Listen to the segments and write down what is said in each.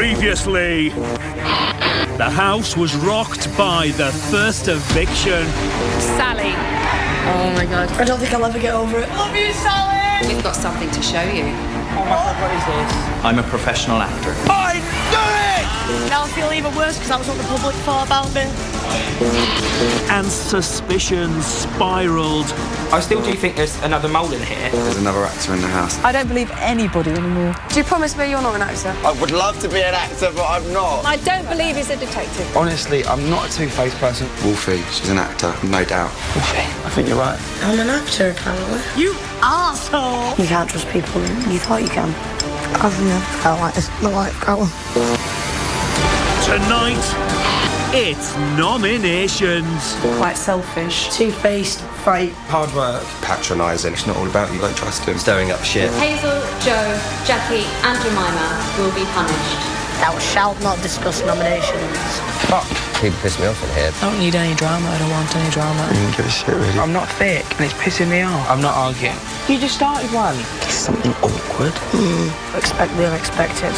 Previously, the house was rocked by the first eviction. Sally. Oh my God. I don't think I'll ever get over it. Love you, Sally! We've got something to show you. Oh my God, what is this? I'm a professional actor. I knew it! Now I feel even worse because that was what the public thought about me. And suspicions spiralled. I still do think there's another mole in here. There's another actor in the house. I don't believe anybody anymore. Do you promise me you're not an actor? I would love to be an actor, but I'm not. I don't believe he's a detective. Honestly, I'm not a two-faced person. Wolfie, she's an actor, no doubt. Wolfie, I think you're right. I'm an actor, apparently. You arsehole! You can't trust people. You thought you can. I've never felt like this in my life, Callum. Tonight, it's nominations. Quite selfish. Two-faced, fake. Hard work. Patronising. It's not all about you, don't trust him. Stirring up shit. Hazel, Joe, Jackie and Jemima will be punished. Thou shalt not discuss nominations. Fuck. People piss me off in here. I don't need any drama. I don't want any drama. I don't give a shit, really. I'm not thick and it's pissing me off. I'm not arguing. You just started one. It's something awkward. Expect the unexpected.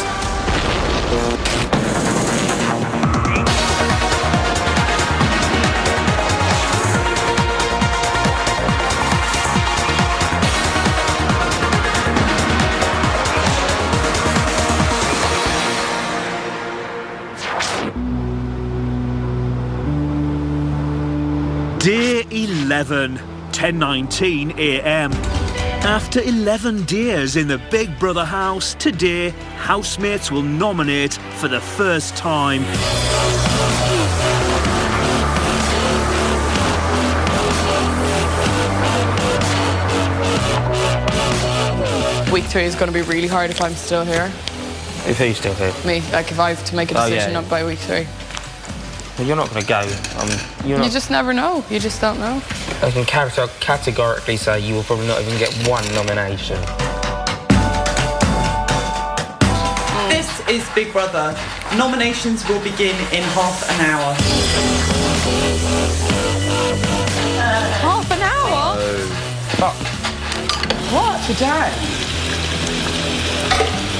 Day 11, 10:19 a.m. After 11 days in the Big Brother house, today, housemates will nominate for the first time. Week 3 is going to be really hard if I'm still here. If he's still here. Me, like if I have to make a decision up by week 3. Well, you're not going to go. You're not. You just never know. You just don't know. I can categorically say you will probably not even get one nomination. This is Big Brother. Nominations will begin in half an hour. Half an hour? Fuck. What? Today?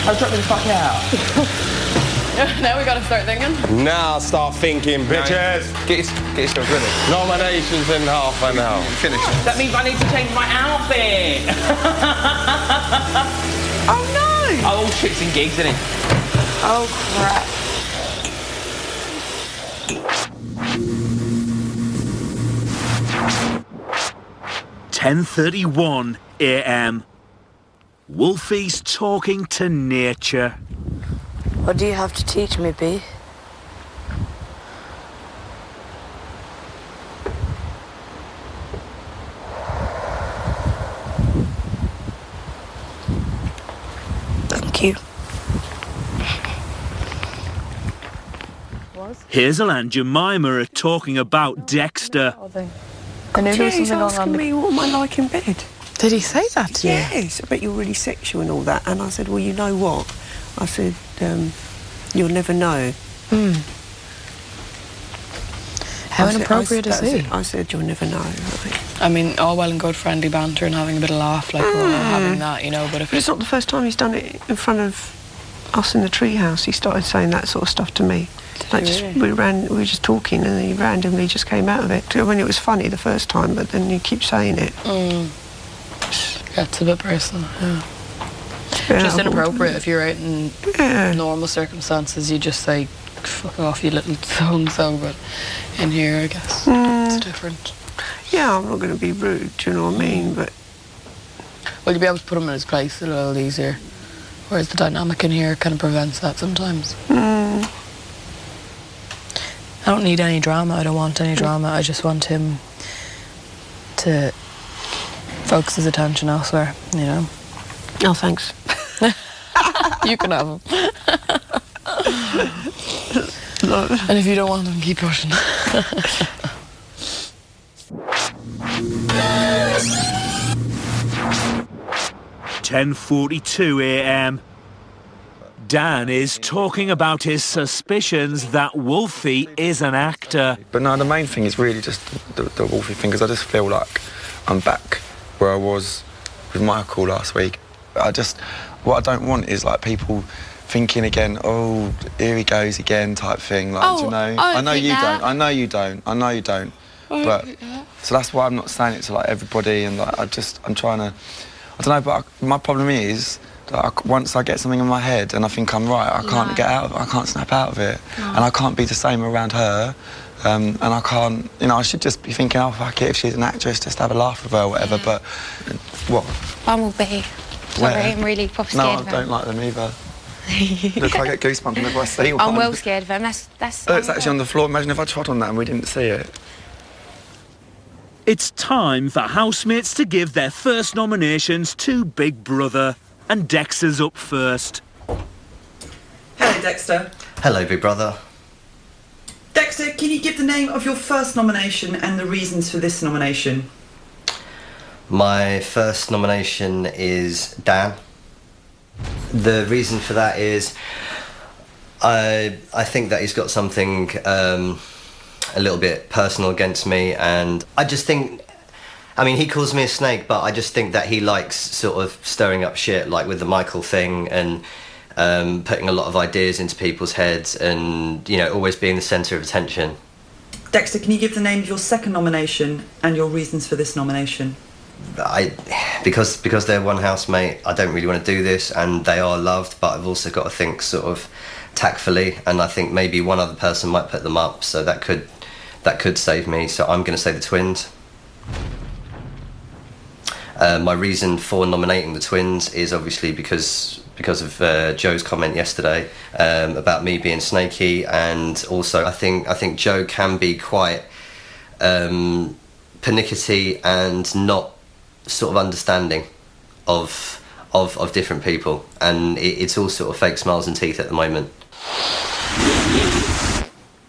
I'll drop me the fuck out. Now we got to start thinking. Now start thinking, bitches. Get yourself ready. Nominations in half an hour. Finish. That means I need to change my outfit. Oh no! Oh, all shits and gigs, isn't it? Oh crap. (10:31 a.m. Wolfie's talking to nature. What do you have to teach me, B? Thank you. Hazel and Jemima are talking about Dexter. I knew there was something going asking on. me what am I like in bed. Did he say that to you? Yes, I bet you're really sexual and all that. And I said, well, you know what? I said, you'll never know. How inappropriate is he? I said, you'll never know. I mean, all well and good friendly banter and having a bit of laugh, like we're all having that, you know, but if But it's not the first time he's done it in front of us in the treehouse. He started saying that sort of stuff to me. Like we were just talking and then he randomly just came out of it. I mean, it was funny the first time, but then you keep saying it. Yeah, it's a bit personal, yeah. Just inappropriate if you're out in normal circumstances, you just say, fuck off, you little so-and-so, but in here, I guess, it's different. Yeah, I'm not going to be rude, do you know what I mean? But well, you'll be able to put him in his place a little easier, whereas the dynamic in here kind of prevents that sometimes. I don't need any drama, I don't want any drama, I just want him to focus his attention elsewhere, you know? Oh, thanks. You can have him. And if you don't want him, keep pushing. 10:42 a.m. Dan is talking about his suspicions that Wolfie is an actor. But no, the main thing is really just the Wolfie thing, because I just feel like I'm back where I was with Michael last week. What I don't want is like people thinking again, oh, here he goes again type thing, like, do you know? I know you don't, I know you don't, I know you don't. But, so that's why I'm not saying it to, like, everybody, and, like, I'm trying to, I don't know, but my problem is that once I get something in my head and I think I'm right, I can't get out of it, I can't snap out of it. And I can't be the same around her. And I can't, you know, I should just be thinking, oh, fuck it, if she's an actress, just have a laugh with her or whatever, but what? Bumblebee. Sorry, I'm really proper scared of him. No, I don't like them either. Look, I get goosebumps whenever I see one. I'm well scared of him, that's Oh, it's actually on the floor. Imagine if I trod on that and we didn't see it. It's time for housemates to give their first nominations to Big Brother, and Dexter's up first. Hello, Dexter. Hello, Big Brother. Dexter, can you give the name of your first nomination and the reasons for this nomination? My first nomination is Dan. The reason for that is I think that he's got something a little bit personal against me, and I just think, I mean, he calls me a snake, but I just think that he likes sort of stirring up shit, like with the Michael thing, and putting a lot of ideas into people's heads, and, you know, always being the centre of attention. Dexter, can you give the name of your second nomination and your reasons for this nomination? Because they're one housemate, I don't really want to do this, and they are loved, but I've also got to think sort of tactfully, and I think maybe one other person might put them up, so that could save me, so I'm going to say the twins. My reason for nominating the twins is obviously because of Joe's comment yesterday about me being snaky, and also I think Joe can be quite pernickety and not sort of understanding of different people, and it's all sort of fake smiles and teeth at the moment.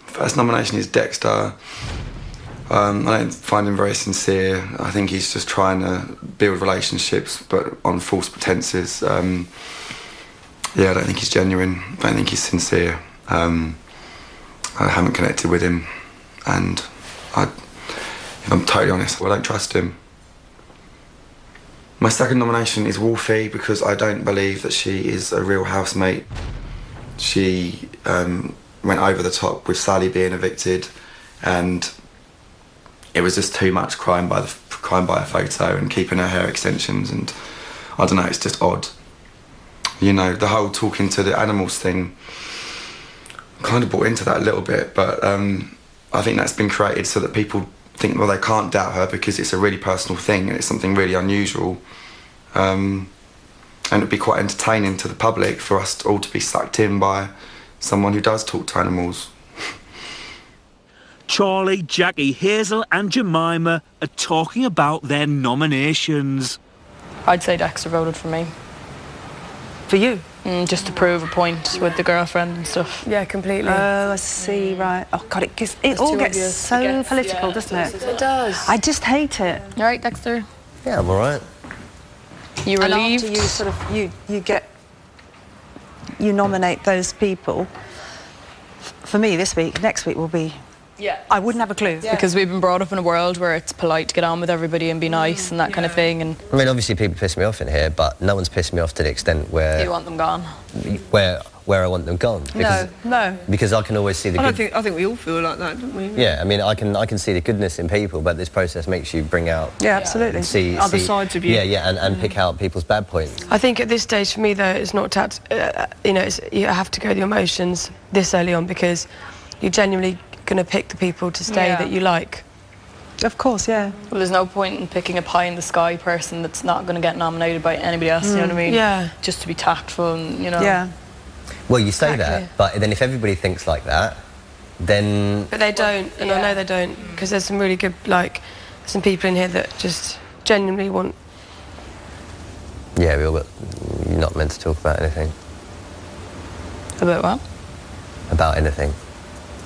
First nomination is Dexter. I don't find him very sincere. I think he's just trying to build relationships, but on false pretences. I don't think he's genuine. I don't think he's sincere. I haven't connected with him, and if I'm totally honest, I don't trust him. My second nomination is Wolfie, because I don't believe that she is a real housemate. She went over the top with Sally being evicted, and it was just too much crying by a photo and keeping her hair extensions, and I don't know, it's just odd. You know, the whole talking to the animals thing, kind of bought into that a little bit, but I think that's been created so that people think, well, they can't doubt her because it's a really personal thing and it's something really unusual. And it'd be quite entertaining to the public for us all to be sucked in by someone who does talk to animals. Charlie, Jackie, Hazel and Jemima are talking about their nominations. I'd say Dexter voted for me. For you? Just to prove a point with the girlfriend and stuff. Yeah, completely. Oh, I see, right. Oh, God, it all gets so political, doesn't it? It does. I just hate it. You all right, Dexter? Yeah, I'm all right. You relieved? And after you nominate those people, for me this week, next week will be... Yeah. I wouldn't have a clue. Yeah. Because we've been brought up in a world where it's polite to get on with everybody and be nice and that kind of thing. And I mean, obviously people piss me off in here, but no one's pissed me off to the extent where... You want them gone? Where I want them gone. Because, no. Because I can always see the I think we all feel like that, don't we? Yeah, I mean, I can see the goodness in people, but this process makes you bring out... Yeah, absolutely. See other sides of you. Yeah, and pick out people's bad points. I think at this stage, for me, though, it's not you have to go with your emotions this early on, because you're genuinely going to pick the people to stay that you like. Of course, yeah. Well, there's no point in picking a pie-in-the-sky person that's not going to get nominated by anybody else, you know what I mean? Yeah. Just to be tactful and, you know... Yeah. Well, you say that, but then if everybody thinks like that, then... But they don't, and I know they don't, because there's some really good, some people in here that just genuinely want... Yeah, you're not meant to talk about anything. About what? About anything.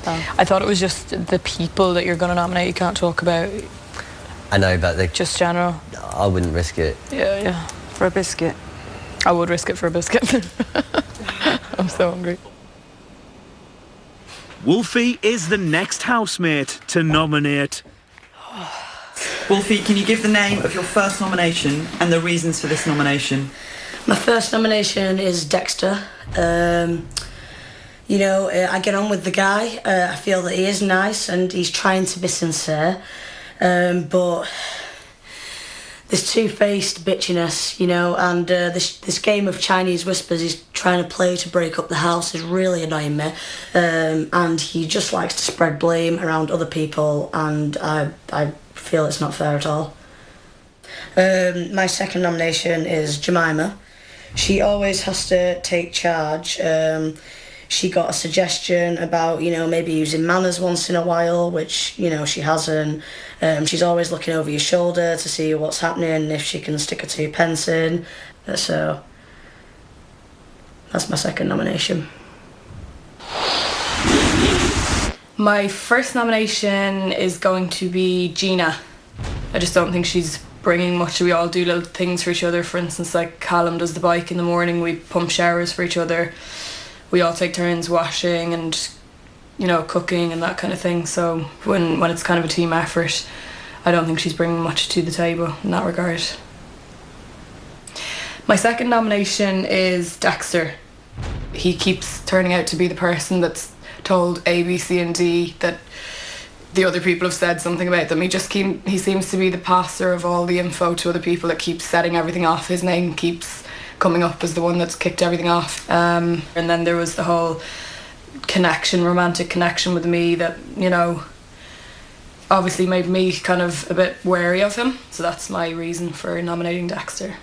I thought it was just the people that you're going to nominate you can't talk about. I know, but just general. I wouldn't risk it. Yeah. For a biscuit. I would risk it for a biscuit. I'm so hungry. Wolfie is the next housemate to nominate. Wolfie, can you give the name of your first nomination and the reasons for this nomination? My first nomination is Dexter. You know, I get on with the guy. I feel that he is nice and he's trying to be sincere. But this two-faced bitchiness, you know, and this game of Chinese whispers he's trying to play to break up the house is really annoying me. And he just likes to spread blame around other people, and I feel it's not fair at all. My second nomination is Jemima. She always has to take charge. She got a suggestion about, you know, maybe using manners once in a while, which, you know, she hasn't. She's always looking over your shoulder to see what's happening, if she can stick her 2 pence in. So, that's my second nomination. My first nomination is going to be Gina. I just don't think she's bringing much. We all do little things for each other. For instance, like Callum does the bike in the morning, we pump showers for each other. We all take turns washing and, you know, cooking and that kind of thing. So when it's kind of a team effort, I don't think she's bringing much to the table in that regard. My second nomination is Dexter. He keeps turning out to be the person that's told A, B, C and D that the other people have said something about them. He seems to be the passer of all the info to other people that keeps setting everything off. His name keeps coming up as the one that's kicked everything off. And then there was the whole romantic connection with me that, you know, obviously made me kind of a bit wary of him. So that's my reason for nominating Dexter.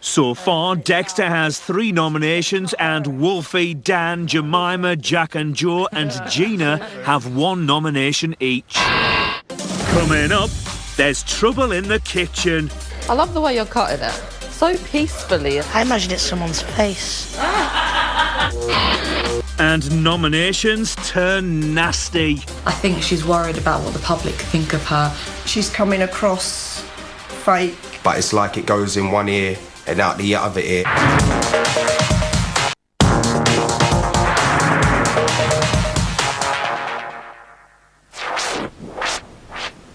So far, Dexter has 3 nominations and Wolfie, Dan, Jemima, Jack and Joe and Gina have 1 nomination each. Coming up, there's trouble in the kitchen. I love the way you're cutting it. So peacefully. I imagine it's someone's face. And nominations turn nasty. I think she's worried about what the public think of her. She's coming across fake. But it's like it goes in one ear and out the other ear.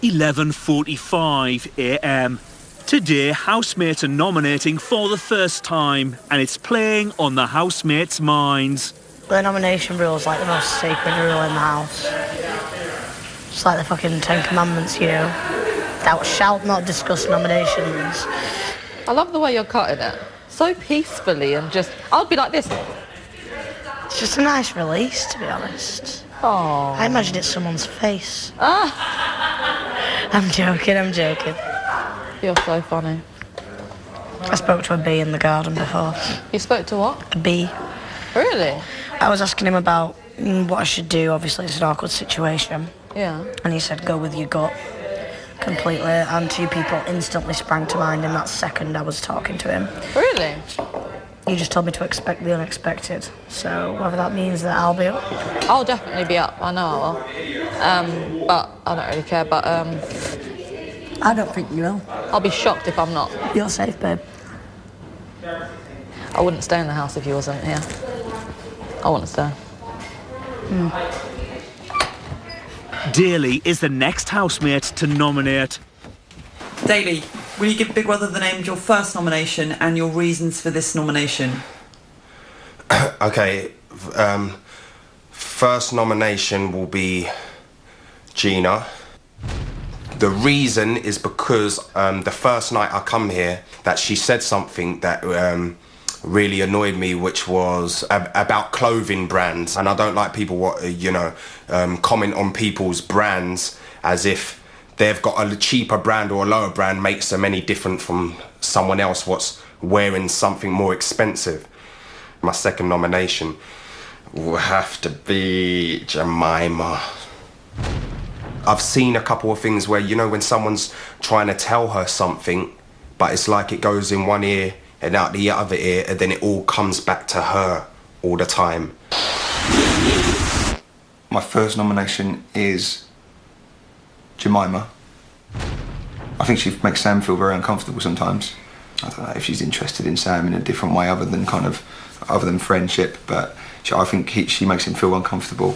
11:45 a.m. Today, housemates are nominating for the first time, and it's playing on the housemates' minds. The nomination rule is like the most sacred rule in the house. It's like the fucking 10 Commandments, you know. Thou shalt not discuss nominations. I love the way you're cutting it. So peacefully and just... I'll be like this. It's just a nice release, to be honest. Oh. I imagine it's someone's face. I'm joking. You're so funny. I spoke to a bee in the garden before. You spoke to what? A bee. Really? I was asking him about what I should do. Obviously, it's an awkward situation. Yeah. And he said, go with your gut. Completely. And 2 people instantly sprang to mind in that second I was talking to him. Really? He just told me to expect the unexpected. So whether that means that I'll be up. I'll definitely be up. I know I will. But I don't really care. But I don't think you will. I'll be shocked if I'm not. You're safe, babe. I wouldn't stay in the house if you wasn't here. I wouldn't stay. Daly is the next housemate to nominate. Daly, will you give Big Brother the name of your first nomination and your reasons for this nomination? Okay, first nomination will be Gina. The reason is because the first night I come here, that she said something that really annoyed me, which was about clothing brands, and I don't like people comment on people's brands as if they've got a cheaper brand or a lower brand makes them any different from someone else what's wearing something more expensive. My second nomination will have to be Jemima. I've seen a couple of things where, you know, when someone's trying to tell her something, but it's like it goes in one ear and out the other ear, and then it all comes back to her all the time. My first nomination is Jemima. I think she makes Sam feel very uncomfortable sometimes. I don't know if she's interested in Sam in a different way other than friendship, but I think she makes him feel uncomfortable.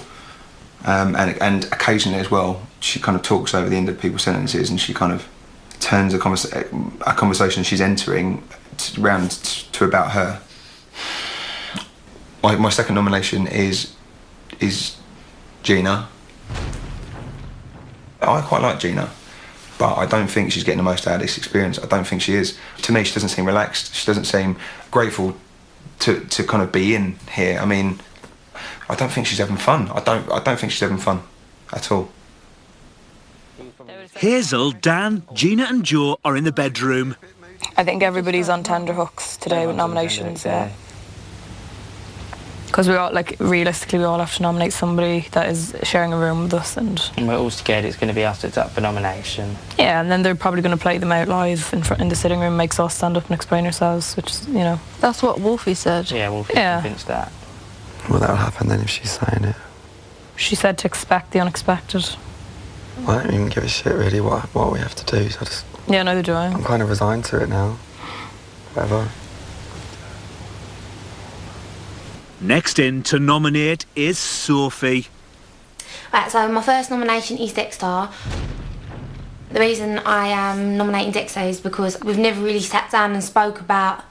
And occasionally as well, she kind of talks over the end of people's sentences, and she kind of turns a conversation she's entering round to about her. My second nomination is Gina. I quite like Gina, but I don't think she's getting the most out of this experience. I don't think she is. To me, she doesn't seem relaxed. She doesn't seem grateful to kind of be in here. I mean, I don't think she's having fun. I don't think she's having fun at all. Hazel, Dan, Gina and Joe are in the bedroom. I think everybody's on tenterhooks today with nominations, yeah. Because we all, realistically, we all have to nominate somebody that is sharing a room with us, and we're all scared it's going to be us that's up for nomination. Yeah, and then they're probably going to play them out live in the sitting room, makes us stand up and explain ourselves, which is, you know. That's what Wolfie said. Yeah, Wolfie's convinced that. Well, that'll happen then if she's saying it. She said to expect the unexpected. Well, I don't even give a shit really what we have to do, so Yeah, neither do I. I'm kind of resigned to it now. Whatever. Next in to nominate is Sophie. Right, so my first nomination is Dexter. The reason I am nominating Dexter is because we've never really sat down and spoke about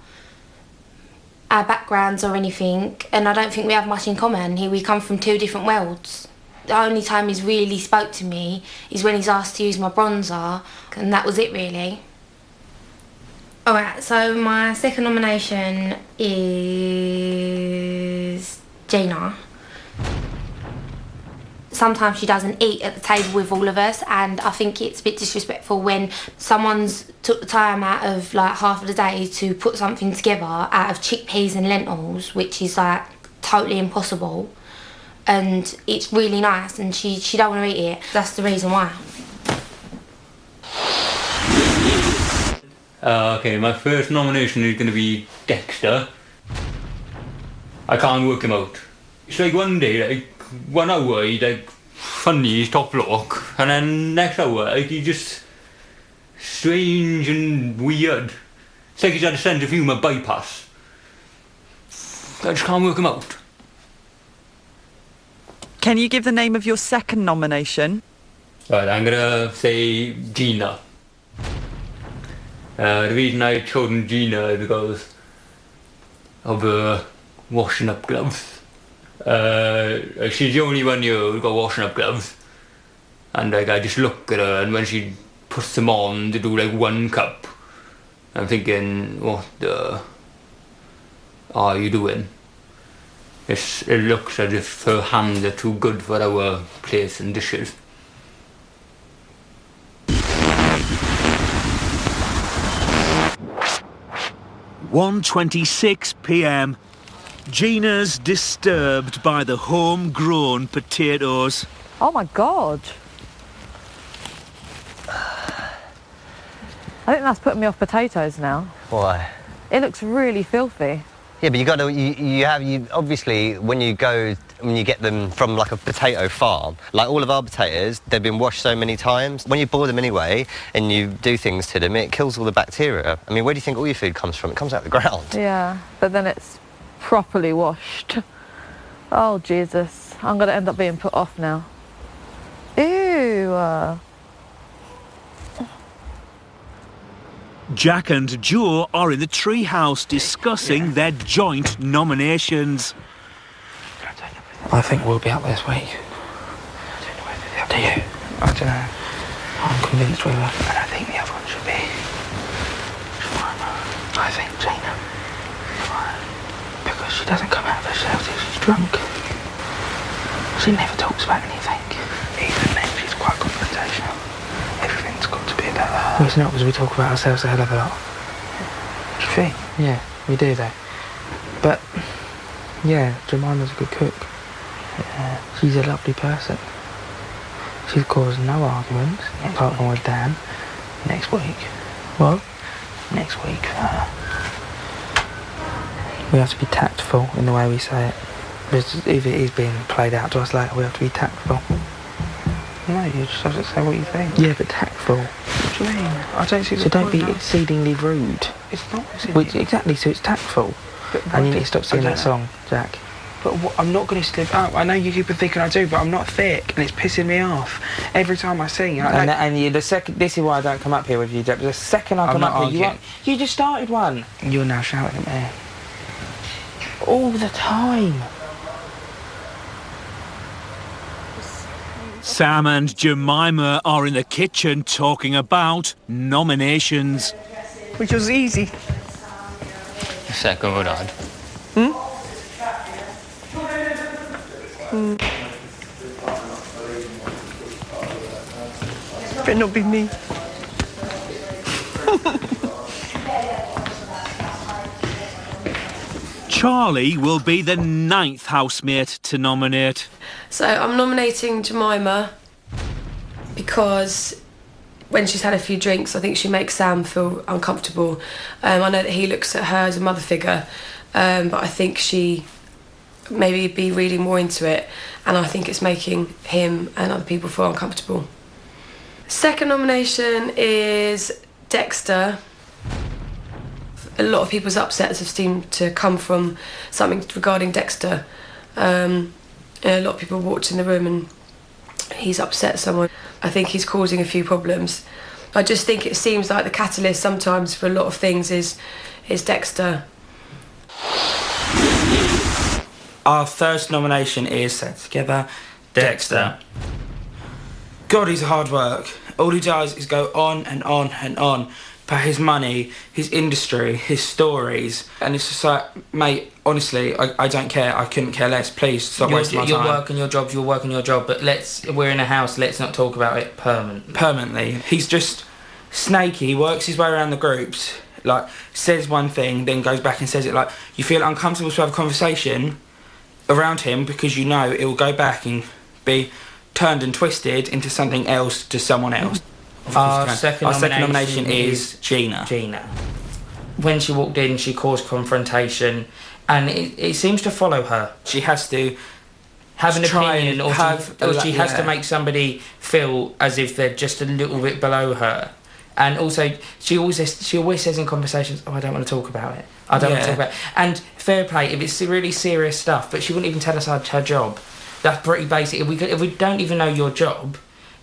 our backgrounds or anything, and I don't think we have much in common. We come from two different worlds. The only time he's really spoke to me is when he's asked to use my bronzer, and that was it really. Alright, so my second nomination is Gina. Sometimes she doesn't eat at the table with all of us, and I think it's a bit disrespectful when someone's took the time out of half of the day to put something together out of chickpeas and lentils, which is totally impossible. And it's really nice, and she don't want to eat it. That's the reason why. Okay, my first nomination is going to be Dexter. I can't work him out. It's like one day, 1 hour, he's funny, he's top bloke, and then next hour, he's just strange and weird. It's like he's had a sense of humour bypass. I just can't work him out. Can you give the name of your second nomination? Right, I'm gonna say Gina. The reason I've chosen Gina is because of her washing up gloves. She's the only one here who's got washing up gloves. And I just look at her, and when she puts them on to do 1 cup, I'm thinking, what the are you doing? It looks as if her hands are too good for our place and dishes. (1:26 p.m). Gina's disturbed by the homegrown potatoes. Oh my God. I think that's putting me off potatoes now. Why? It looks really filthy. Yeah, but you obviously when you get them from a potato farm, all of our potatoes, they've been washed so many times. When you boil them anyway and you do things to them, it kills all the bacteria. I mean, where do you think all your food comes from? It comes out of the ground. Yeah, but then it's properly washed. Oh Jesus, I'm gonna end up being put off now. Ew. Jack and Joe are in the treehouse discussing their joint nominations. I think we'll be up this week. Do you? I don't know. I'm convinced we will. And I think the other one should be I think Gina. Because she doesn't come out of herself till she's drunk. She never talks about anything. Even then, she's quite confrontational. Everything's got to be about her. Well, it's not, because we talk about ourselves a hell of a lot. Do you think? Yeah, we do though. But, yeah, Jemima's a good cook. Yeah. She's a lovely person. She's caused no arguments, apart from with Dan. Next week. What? Next week, we have to be tactful in the way we say it. Because if it is being played out to us later, we have to be tactful. No, you just have to say what you think. Yeah, but tactful. What do you mean? I don't see. So don't be exceedingly rude. It's not exceedingly. Well, exactly. So it's tactful. And you need to stop singing that song, Jack. But I'm not going to slip up. I know you people think I do, but I'm not thick, and it's pissing me off every time I see you. This is why I don't come up here with you, Deb. The second I come up here, you just started one. You're now shouting at me all the time. Sam and Jemima are in the kitchen talking about nominations. Which was easy. Second or not? Better not be me. Charlie will be the 9th housemate to nominate. So I'm nominating Jemima because when she's had a few drinks, I think she makes Sam feel uncomfortable. I know that he looks at her as a mother figure, but I think she maybe be reading more into it, and I think it's making him and other people feel uncomfortable. Second nomination is Dexter. A lot of people's upsets have seemed to come from something regarding Dexter. A lot of people walked in the room and he's upset someone. I think he's causing a few problems. I just think it seems like the catalyst sometimes for a lot of things is Dexter. Our first nomination is Set Together, Dexter. God, he's hard work. All he does is go on and on and on about his money, his industry, his stories. And it's just like, mate, honestly, I don't care. I couldn't care less. Please, stop wasting my time. You're working your job, but we're in a house, let's not talk about it permanently. He's just snaky. He works his way around the groups, like, says one thing, then goes back and says it. Like, you feel uncomfortable to have a conversation around him because you know it will go back and be turned and twisted into something else to someone else. Our second nomination is Gina. When she walked in, she caused confrontation, and it seems to follow her. She has to have an opinion, or she has to make somebody feel as if they're just a little bit below her. And also, she always says in conversations, "Oh, I don't want to talk about it. I don't want to talk about it." And fair play, if it's really serious stuff, but she wouldn't even tell us her job. That's pretty basic. If we don't even know your job,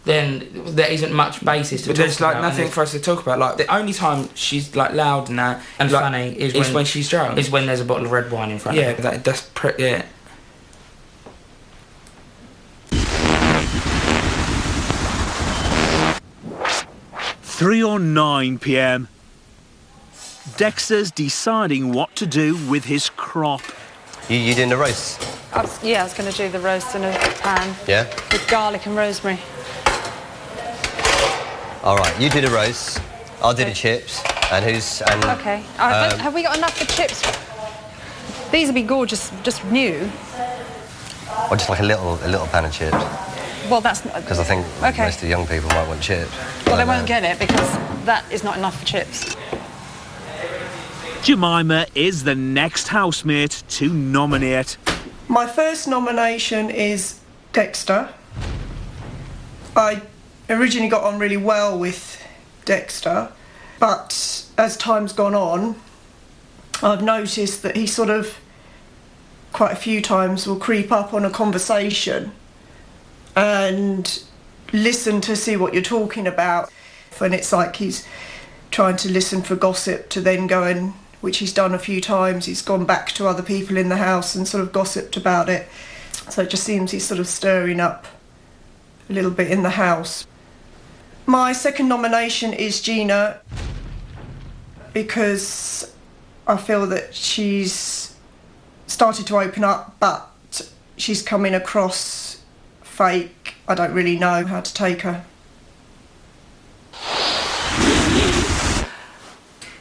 then there isn't much basis to talk about. But there's like nothing for us to talk about. Like, the only time she's like loud and that and like, funny is when she's drunk. Is when there's a bottle of red wine in front of her. That's pretty. Yeah. (3:09 p.m). Dexter's deciding what to do with his crop. You doing the roast? I was going to do the roast in a pan. Yeah? With garlic and rosemary. All right, you do the roast, I'll do the chips, and Okay. Have we got enough for chips? These would be gorgeous, just new. Or just like a little pan of chips. Well, that's... Because I think most of the young people might want chips. Well, they won't get it because that is not enough for chips. Jemima is the next housemate to nominate. My first nomination is Dexter. I originally got on really well with Dexter, but as time's gone on, I've noticed that he sort of quite a few times will creep up on a conversation and listen to see what you're talking about. And it's like he's trying to listen for gossip to then go and, which he's done a few times, he's gone back to other people in the house and sort of gossiped about it. So it just seems he's sort of stirring up a little bit in the house. My second nomination is Gina, because I feel that she's started to open up, but she's coming across fake. I don't really know how to take her.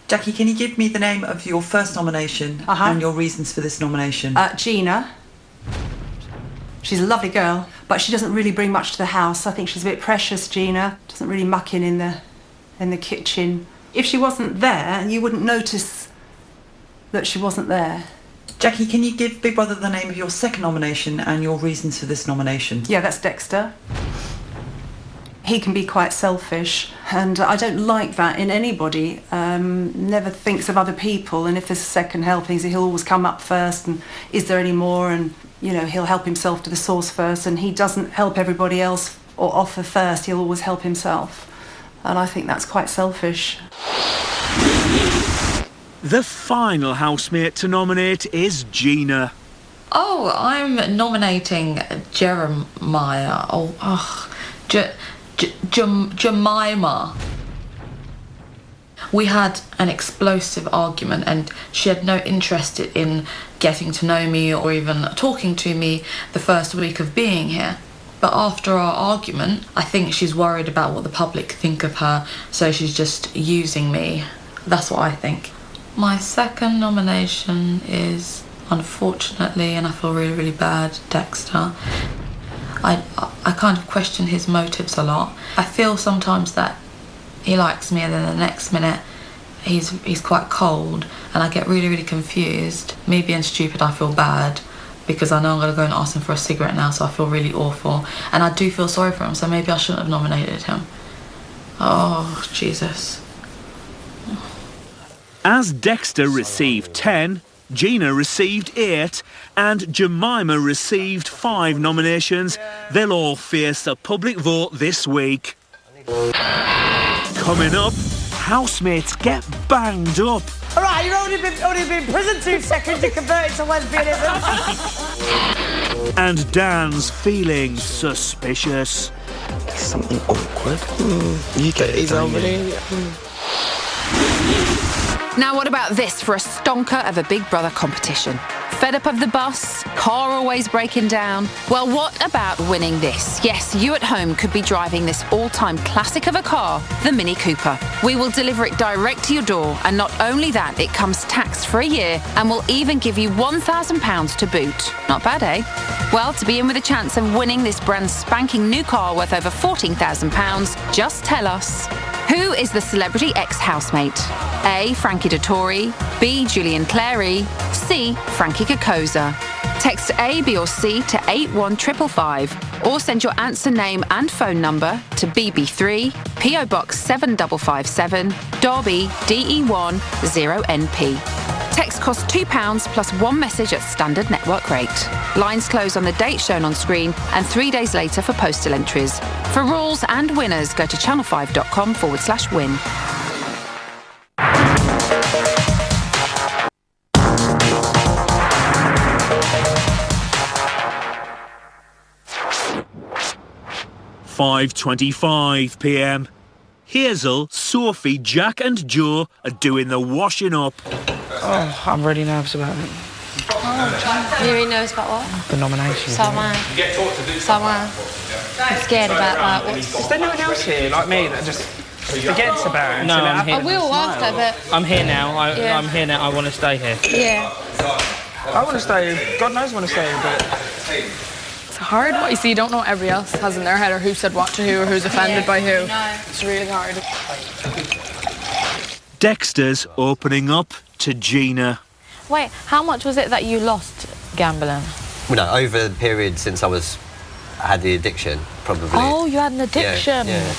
Jackie, can you give me the name of your first nomination and your reasons for this nomination? Gina. She's a lovely girl, but she doesn't really bring much to the house. I think she's a bit precious, Gina. Doesn't really muck in the kitchen. If she wasn't there, you wouldn't notice that she wasn't there. Jackie, can you give Big Brother the name of your second nomination and your reasons for this nomination? Yeah, that's Dexter. He can be quite selfish, and I don't like that in anybody. Never thinks of other people, and if there's a second helping, he'll always come up first, and is there any more, and You know, he'll help himself to the source first, and he doesn't help everybody else or offer first. He'll always help himself. And I think that's quite selfish. The final housemate to nominate is Gina. Oh, I'm nominating Jeremiah. Jemima. We had an explosive argument and she had no interest in getting to know me or even talking to me the first week of being here. But after our argument, I think she's worried about what the public think of her, so she's just using me. That's what I think. My second nomination is, unfortunately, and I feel really, really bad, Dexter. I kind of question his motives a lot. I feel sometimes that he likes me and then the next minute he's quite cold and I get really, really confused. Me being stupid, I feel bad because I know I'm going to go and ask him for a cigarette now, so I feel really awful. And I do feel sorry for him, so maybe I shouldn't have nominated him. Oh, Jesus. As Dexter received 10, Gina received 8 and Jemima received 5 nominations. They'll all face a public vote this week. Coming up, housemates get banged up. All right, you've only been in prison 2 seconds, you convert it to lesbianism. And Dan's feeling suspicious. Something awkward. You get it over there. Now what about this for a stonker of a Big Brother competition? Fed up of the bus? Car always breaking down? Well, what about winning this? Yes, you at home could be driving this all-time classic of a car, the Mini Cooper. We will deliver it direct to your door, and not only that, it comes taxed for a year and will even give you £1,000 to boot. Not bad, eh? Well, to be in with a chance of winning this brand spanking new car worth over £14,000, just tell us. Who is the celebrity ex-housemate? A. Frankie Dettori, B. Julian Clary, C. Frankie Kokoza. Text A, B or C to 81555 or send your answer name and phone number to BB3, PO Box 7557, Derby, DE1 0NP. Text costs £2 plus 1 message at standard network rate. Lines close on the date shown on screen and 3 days later for postal entries. For rules and winners, go to channel5.com/win. .25 p.m. Hazel, Sophie, Jack and Joe are doing the washing up. Oh, I'm really nervous about it. You're really nervous about what? The nomination. So am I. So am I. I'm scared about that. Is there no one else here like me that just forgets about it? No, I'm here. I will after, but... I'm here now. I'm here now. I want to stay here. Yeah. I want to stay. God knows I want to stay, but... It's hard what you see. You don't know what everybody else has in their head or who said what to who or who's offended by who. No. It's really hard. Dexter's opening up to Gina. Wait, how much was it that you lost gambling? Well, no, over the period since I had the addiction, probably. Oh, you had an addiction. Yeah.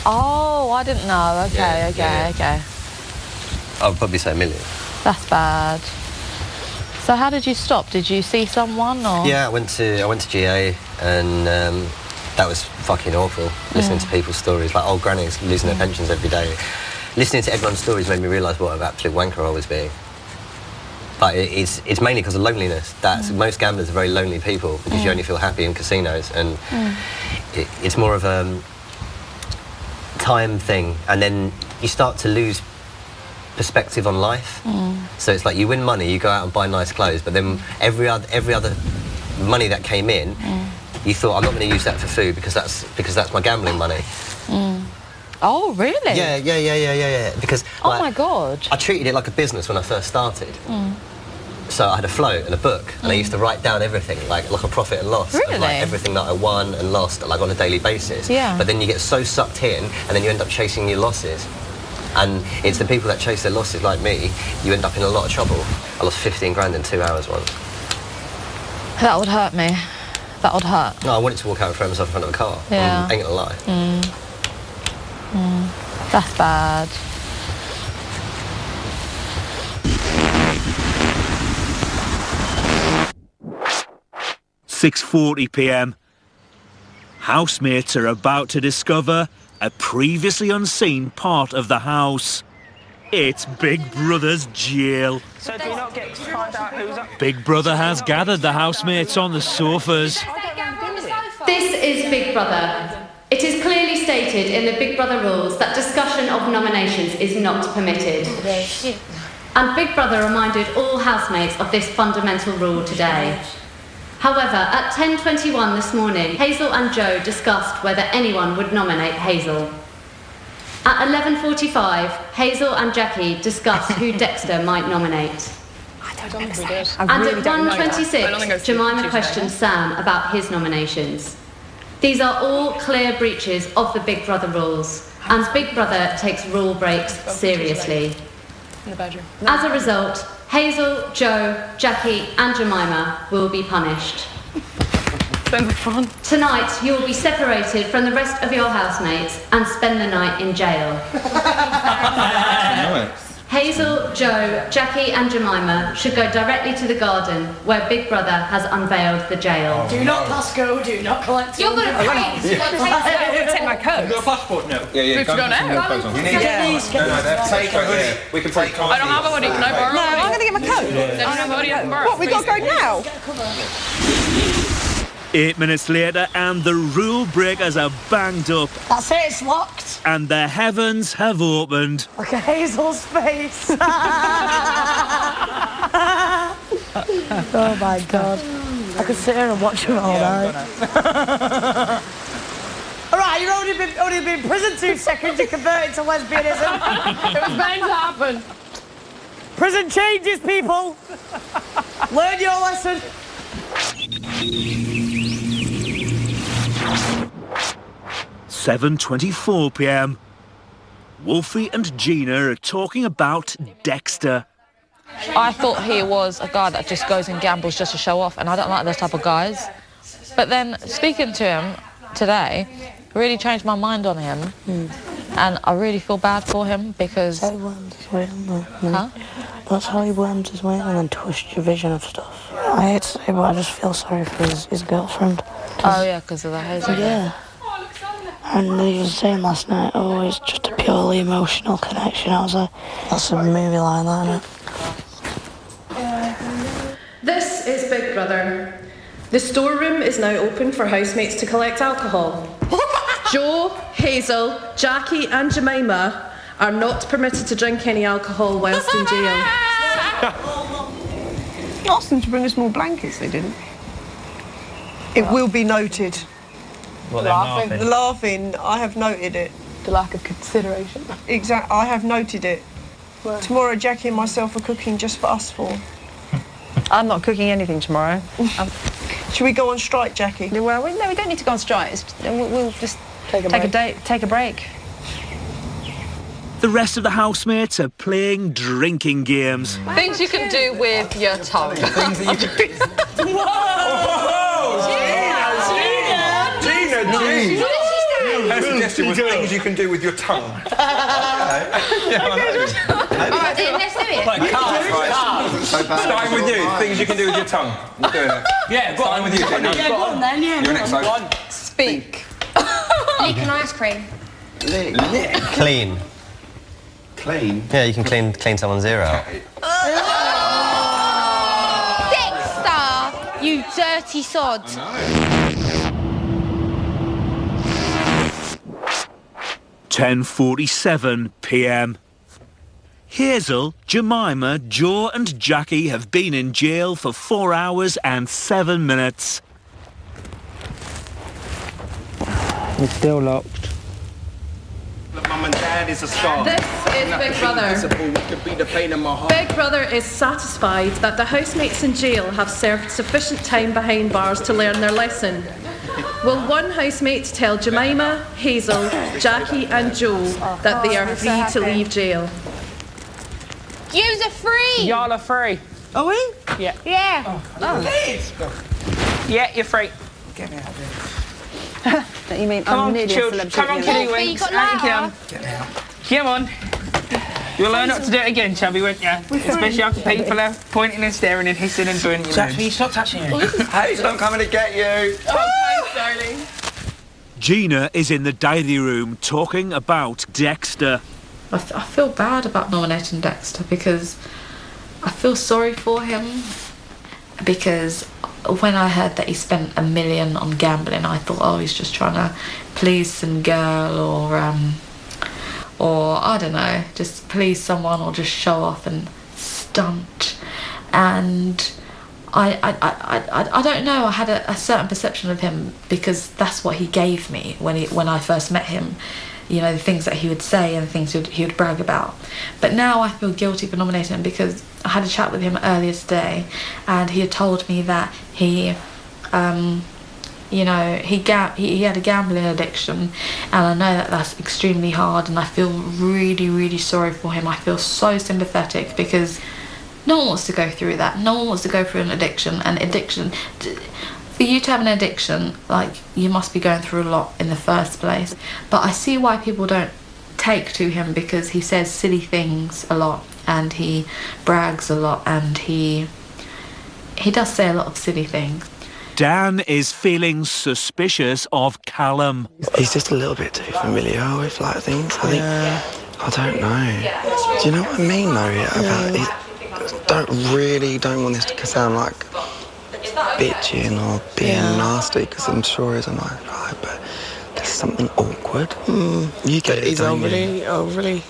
Oh, I didn't know. Okay, okay. I would probably say $1 million. That's bad. So how did you stop? Did you see someone or? Yeah, I went to GA and that was fucking awful. Listening to people's stories, like old grannies losing their pensions every day. Listening to everyone's stories made me realise what an absolute wanker I was being. But it's mainly because of loneliness. Most gamblers are very lonely people because you only feel happy in casinos, and it's more of a time thing. And then you start to lose perspective on life. So it's like you win money, you go out and buy nice clothes, but then every other money that came in, you thought, I'm not going to use that for food because that's my gambling money. Oh, really? Yeah. Because oh my God, I treated it like a business when I first started. So I had a float and a book, and I used to write down everything, like a profit and loss, really? of, like everything that I won and lost, like on a daily basis. Yeah. But then you get so sucked in, and then you end up chasing your losses. And it's the people that chase their losses, like me, you end up in a lot of trouble. I lost 15 grand in 2 hours once. That would hurt me. That would hurt. No, I wanted to walk out and throw myself in front of a car. Yeah. Ain't gonna lie. That's bad. 6:40 p.m. Housemates are about to discover a previously unseen part of the house. It's Big Brother's jail. So do you not get to find out who's up? Big Brother has gathered the housemates on the sofas. This is Big Brother. It is clearly stated in the Big Brother rules that discussion of nominations is not permitted. And Big Brother reminded all housemates of this fundamental rule today. However, at 10:21 this morning, Hazel and Joe discussed whether anyone would nominate Hazel. At 11:45, Hazel and Jackie discussed who Dexter might nominate. I don't think we did. And at 1:26, Jemima questioned Sam about his nominations. These are all clear breaches of the Big Brother rules, and Big Brother takes rule breaks seriously. In the bedroom. As a result, Hazel, Joe, Jackie and Jemima will be punished. Fun. Tonight, you will be separated from the rest of your housemates and spend the night in jail. Hazel, Joe, Jackie and Jemima should go directly to the garden where Big Brother has unveiled the jail. Do not pass go, do not collect. You're going to freeze. You're going to take my coat. You got a passport now? Yeah. We have to go now. You need take a hoodie. We can take I don't have a hoodie. Can I borrow? No, I'm going to get my coat. Then you have a hoodie. I can borrow. What, we got to go now? 8 minutes later and the rule breakers are banged up. That's it, it's locked. And the heavens have opened. Look at Hazel's face. Oh my God. I could sit here and watch him all night. Alright, you've only been in prison 2 seconds, you converted to lesbianism. It was bound to happen. Prison changes, people. Learn your lesson. 7:24 p.m. Wolfie and Gina are talking about Dexter. I thought he was a guy that just goes and gambles just to show off, and I don't like those type of guys. But then speaking to him today really changed my mind on him, and I really feel bad for him because. That's how he worms his way in there. That's how he worms his way in and then twists your vision of stuff. I hate to say, but I just feel sorry for his girlfriend. Oh yeah, because of the Hazel. Yeah. And he was saying last night, oh, it's just a purely emotional connection. I was like, that's a movie like that, isn't it? This is Big Brother. The storeroom is now open for housemates to collect alcohol. Joe, Hazel, Jackie and Jemima are not permitted to drink any alcohol whilst in jail. Asked them to bring us more blankets, they didn't. It will be noted. What, they're laughing? The laughing, I have noted it. The lack of consideration. Exactly, I have noted it. Well. Tomorrow, Jackie and myself are cooking just for us four. I'm not cooking anything tomorrow. Should we go on strike, Jackie? Well, no, we don't need to go on strike. We'll just take a break. The rest of the housemates are playing drinking games. Things you can do with your tongue. Things that you can do. Whoa! Gina! Her suggestion was things you can do with your tongue. Alright, let's do it. Like starting with you, things you can do with your tongue. We're doing it. Yeah, go on. Starting with you, Gina. Yeah, go on then, yeah. You're next, Go on. Speak. Lick an ice cream. Clean. Clean? Yeah, you can clean someone's ear out. Dexter, you dirty sod. 10:47 p.m. Hazel, Jemima, Joe and Jackie have been in jail for 4 hours and 7 minutes. It's still locked. Mum and Dad is a star. This is Big Brother. Could be the pain in my heart. Big Brother is satisfied that the housemates in jail have served sufficient time behind bars to learn their lesson. Will one housemate tell Jemima, Hazel, Jackie and Joe that they are free to leave jail? Yous are free. Y'all are free. Are we? Yeah. Yeah. Yeah, you're free. Get me out of here. You mean Come I'm on, nearly a children. celebrity? Come on, Kitty Wolfie, Winks. you got Thank lighter. you. Come on. You'll learn not to do it again, Chubby, won't you? Especially after people are pointing and staring and hissing and doing you. Jack, stop touching you. Hey, I'm coming to get you. Oh, thanks, darling. Gina is in the diary room talking about Dexter. I feel bad about nominating Dexter because I feel sorry for him, because when I heard that he spent $1 million on gambling, I thought, oh, he's just trying to please some girl or I don't know, just please someone or just show off and stunt. And I don't know, I had a certain perception of him because that's what he gave me when I first met him. You know, the things that he would say and the things he would brag about. But now I feel guilty for nominating him because I had a chat with him earlier today and he had told me that he you know, he had a gambling addiction, and I know that that's extremely hard, and I feel really, really sorry for him. I feel so sympathetic because no one wants to go through that. No one wants to go through an addiction, and addiction, for you to have an addiction, like, you must be going through a lot in the first place. But I see why people don't take to him, because he says silly things a lot, and he brags a lot, and he does say a lot of silly things. Dan is feeling suspicious of Callum. He's just a little bit too familiar with like things. I don't know. Do you know what I mean though? Don't want this to sound like bitching or being nasty, because I'm sure he's a nice guy, but there's something awkward. You get it, he's don't you? overly.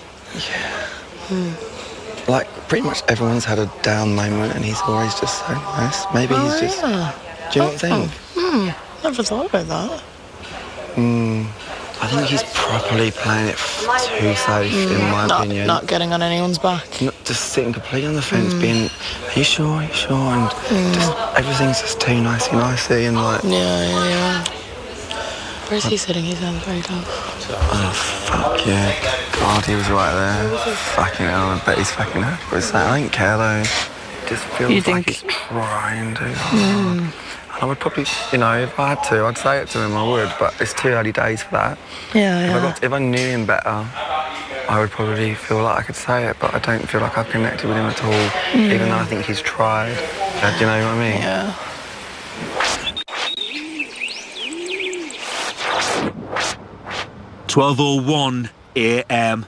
Yeah. Like pretty much everyone's had a down moment, and he's always just so nice. Maybe he's just. Do you know what I think? Never thought about that. I think he's properly playing it too safe, in my opinion. Not getting on anyone's back. Just sitting completely on the fence, being, are you sure? Are you sure? And just, everything's just too nicey, and like. Yeah. Where's he sitting? He sounds very tough. Oh, fuck yeah. God, he was right there. Fucking hell, I bet he's fucking happy with that. I don't care though. It just feels like he's trying to. I would probably, you know, if I had to, I'd say it to him, I would, but it's too early days for that. If I knew him better, I would probably feel like I could say it, but I don't feel like I've connected with him at all, even though I think he's tried. Do you know what I mean? Yeah. "12:01 a.m.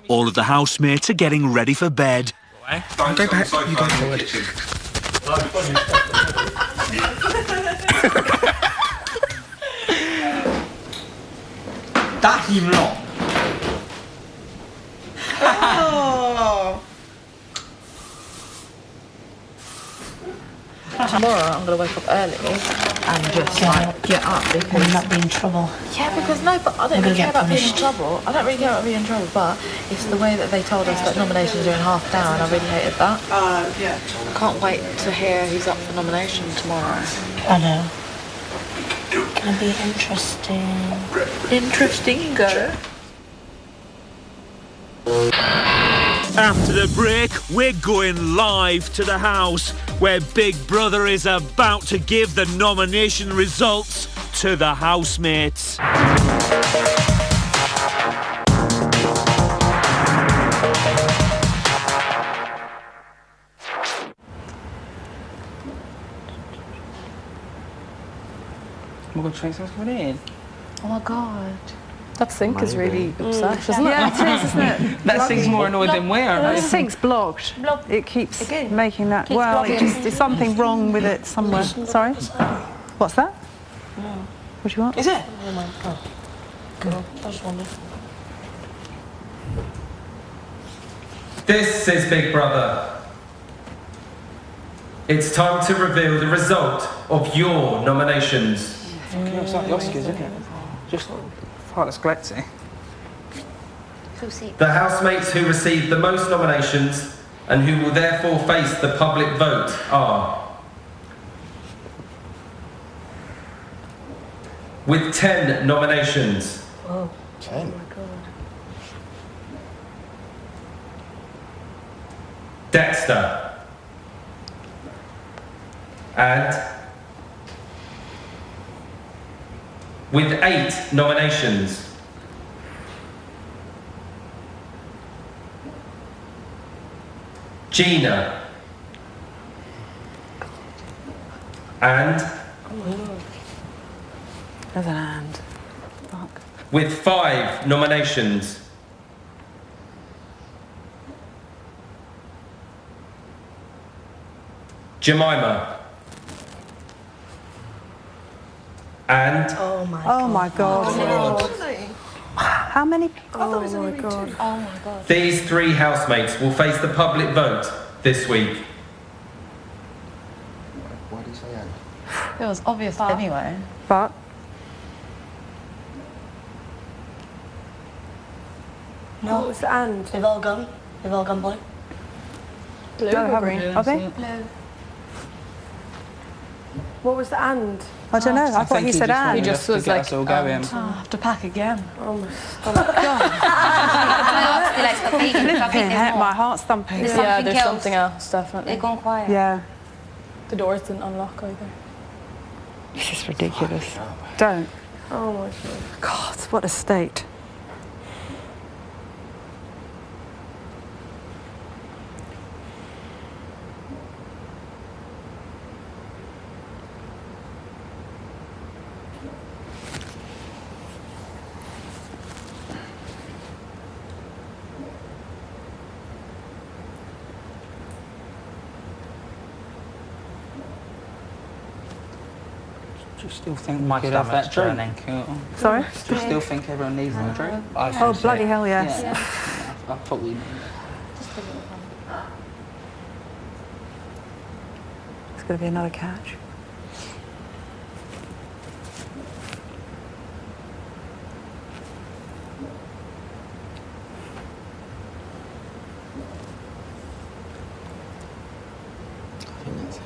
All of the housemates are getting ready for bed. Don't go back, you go forward. That's him lot. Oh. Tomorrow I'm going to wake up early and just get up because... And not be in trouble. Yeah, because but I don't really care about being in trouble. I don't really care about being in trouble, but it's the way that they told us that nominations are in half an hour, and I really hated that. Yeah. I can't wait to hear who's up for nomination tomorrow. I know. Gonna be interesting. Interesting, go. After the break, we're going live to the house where Big Brother is about to give the nomination results to the housemates. Oh my God, someone's coming in. Oh my God. That sink is really obsessed, isn't it? Yeah, it is, isn't it? That sink's more annoyed than we are. The sink's blocked. It keeps making that. Well, there's something wrong with it somewhere. Sorry? What's that? What do you want? Is it? Oh my God. Cool. I just wondered. This is Big Brother. It's time to reveal the result of your nominations. It's like the Oscars, isn't it? Just Heartless Galaxy. The housemates who received the most nominations and who will therefore face the public vote are... With 10 nominations. Oh. 10? Oh my God. Dexter. And... with 8 nominations. Gina. And There's an and. Fuck. with 5 nominations, Jemima. And Oh my God. How many? Oh my god. Oh my god. these 3 housemates will face the public vote this week. Why do you say and? It was obvious anyway. But No, it's the and. They've all gone. They've all gone blue. Blue No, or haven't green? we? Have they? Blue. What was the and? I don't know. I thought he said and. He just was like, Oh, I have to pack again. Oh my stomach. Flipping heck, my heart's thumping. yeah, there's something else, definitely. They've gone quiet. Yeah. The doors didn't unlock either. This is ridiculous. Don't. Oh my god. God, what a state. Do you still think My we could have stomach's that drink? churning. Sorry? Do you still think everyone needs a drink? Oh, bloody hell, yes. Yeah. I thought we... It's going to be another catch. I think that's it.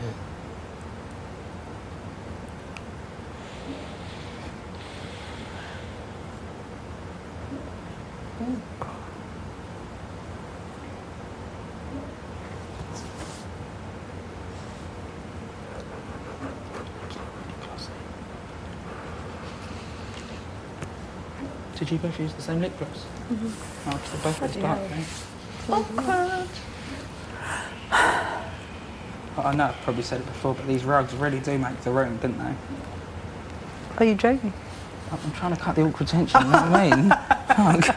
Did you both use the same lip gloss? Mm-hmm. Oh, 'cause they both look dark, eh? I know I've probably said it before, but these rugs really do make the room, didn't they? Are you joking? I'm trying to cut the awkward tension, you know what I mean? Fuck.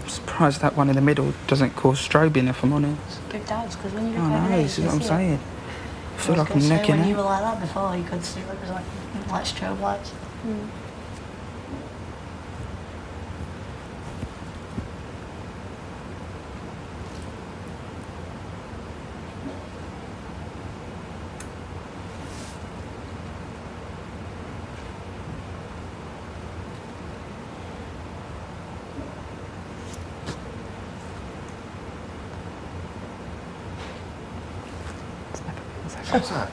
I'm surprised that one in the middle doesn't cause strobing, if I'm honest. It does, because when you look Oh over no, there, this you is what can I'm see it. saying. I feel like I'm When necking you it. were like that before, you could see it was like strobe lights.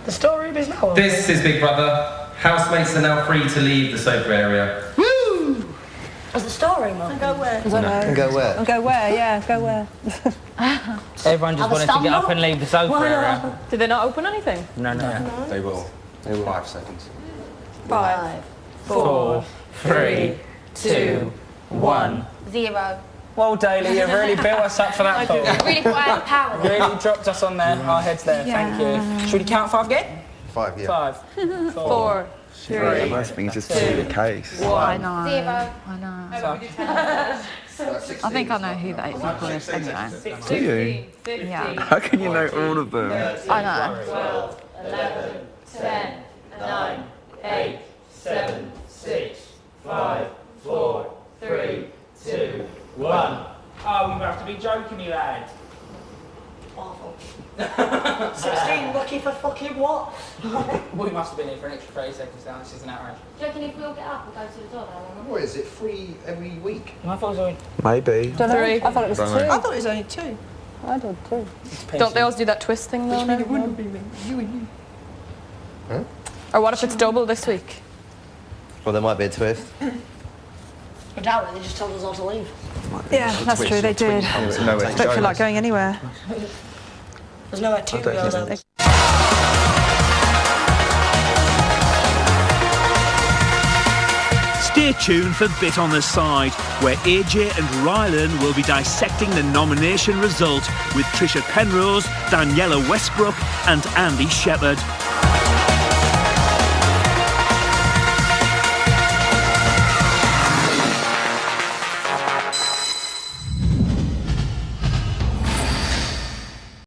The storeroom is now. This is Big Brother. Housemates are now free to leave the sofa area. Woo! Was the storeroom on? Go where? I don't know. And go where? And go where? Yeah, go where? Everyone just wanted to get up and leave the sofa area. Did they not open anything? No. They will. 5 seconds. 5, 4, 3, 2, 1. 0. Well, Daly, you've really built us up for that thought. Really put out the power. Really dropped us on there, our heads there, thank you. Should we count 5 again? 5, yeah. 5, 4, 3, I must think it's just the case. 1. I know. 0. I know. I think I know who the 8 people is anyway. Do you? Yeah. How can you know all of them? I know. 12, 11, 10, 9, 8, 7, 6, 5, 4, 3, 2, 1. Oh, you have to be joking, you lad. Awful. 16 lucky for fucking what? We must have been here for an extra 30 seconds now, this is an outrage. Do you reckon if we all get up and go to the door, What is it, 3 every week? I thought it was only... Maybe. Don't know. I thought it was 2. Don't know. I thought it was only 2. I did 2. Don't they always do that twist thing though? Which means it wouldn't be me. You and you. Huh? Or what if it's double this week? Well, there might be a twist. I doubt it, they just told us all to leave. Yeah, that's true, they did. There's nowhere to Don't go. feel like going anywhere. There's nowhere to go though. Stay tuned for Bit on the Side, where AJ and Rylan will be dissecting the nomination result with Trisha Penrose, Daniela Westbrook and Andy Shepherd.